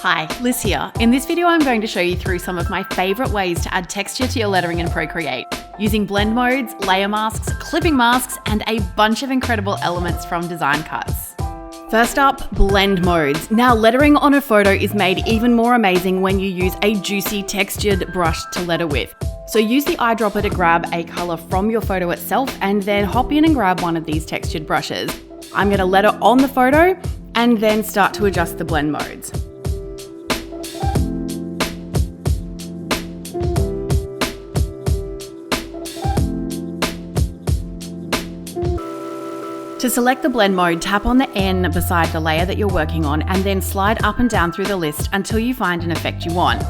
Hi, Liz here. In this video, I'm going to show you through some of my favorite ways to add texture to your lettering in Procreate, using blend modes, layer masks, clipping masks, and a bunch of incredible elements from design cuts. First up, blend modes. Now, lettering on a photo is made even more amazing when you use a juicy textured brush to letter with. So use the eyedropper to grab a color from your photo itself and then hop in and grab one of these textured brushes. I'm going to letter on the photo and then start to adjust the blend modes. To select the blend mode, tap on the N beside the layer that you're working on and then slide up and down through the list until you find an effect you want.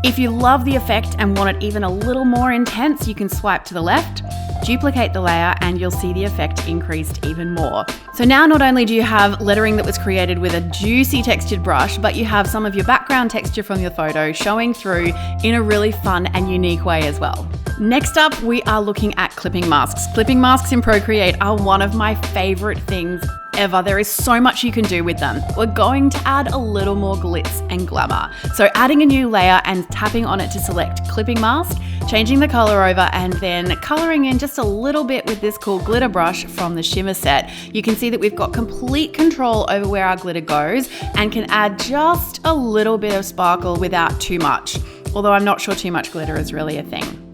If you love the effect and want it even a little more intense, you can swipe to the left, duplicate the layer, and you'll see the effect increased even more. So now not only do you have lettering that was created with a juicy textured brush, but you have some of your background texture from your photo showing through in a really fun and unique way as well. Next up, we are looking at clipping masks. Clipping masks in Procreate are one of my favorite things ever. There is so much you can do with them. We're going to add a little more glitz and glamour. So adding a new layer and tapping on it to select clipping mask, changing the color over, and then coloring in just a little bit with this cool glitter brush from the shimmer set. You can see that we've got complete control over where our glitter goes and can add just a little bit of sparkle without too much. Although I'm not sure too much glitter is really a thing.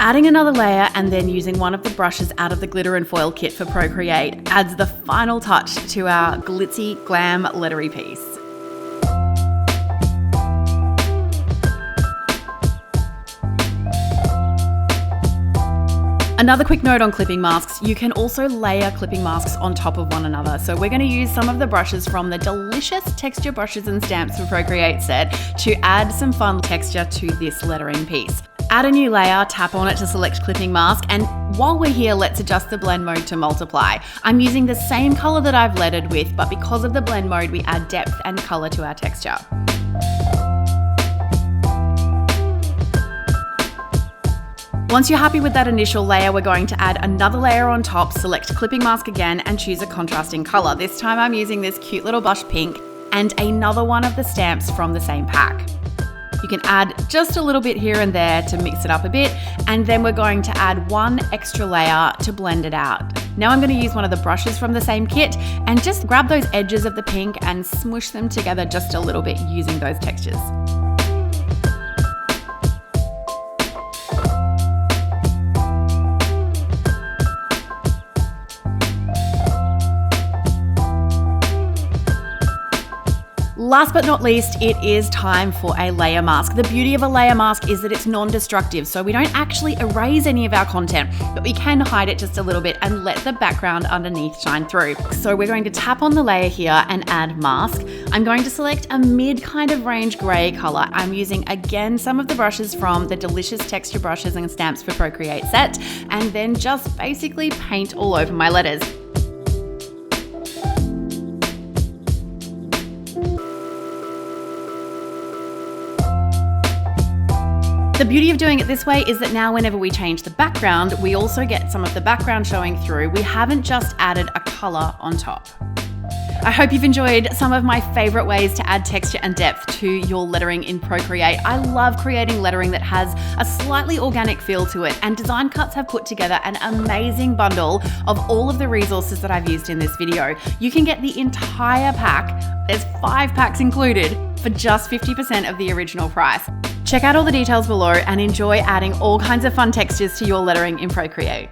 Adding another layer and then using one of the brushes out of the glitter and foil kit for Procreate adds the final touch to our glitzy glam lettery piece. Another quick note on clipping masks, you can also layer clipping masks on top of one another. So we're going to use some of the brushes from the delicious texture brushes and stamps for Procreate set to add some fun texture to this lettering piece. Add a new layer, tap on it to select clipping mask, and while we're here, let's adjust the blend mode to multiply. I'm using the same color that I've lettered with, but because of the blend mode, we add depth and color to our texture. Once you're happy with that initial layer, we're going to add another layer on top, select clipping mask again, and choose a contrasting color. This time I'm using this cute little blush pink and another one of the stamps from the same pack. You can add just a little bit here and there to mix it up a bit, and then we're going to add one extra layer to blend it out. Now I'm going to use one of the brushes from the same kit and just grab those edges of the pink and smush them together just a little bit using those textures. Last but not least, it is time for a layer mask. The beauty of a layer mask is that it's non-destructive, so we don't actually erase any of our content, but we can hide it just a little bit and let the background underneath shine through. So we're going to tap on the layer here and add mask. I'm going to select a mid kind of range gray color. I'm using again some of the brushes from the delicious texture brushes and stamps for Procreate set, and then just basically paint all over my letters. The beauty of doing it this way is that now whenever we change the background, we also get some of the background showing through. We haven't just added a color on top. I hope you've enjoyed some of my favorite ways to add texture and depth to your lettering in Procreate. I love creating lettering that has a slightly organic feel to it, and Design Cuts have put together an amazing bundle of all of the resources that I've used in this video. You can get the entire pack, there's 5 packs included, for just 50% of the original price. Check out all the details below and enjoy adding all kinds of fun textures to your lettering in Procreate.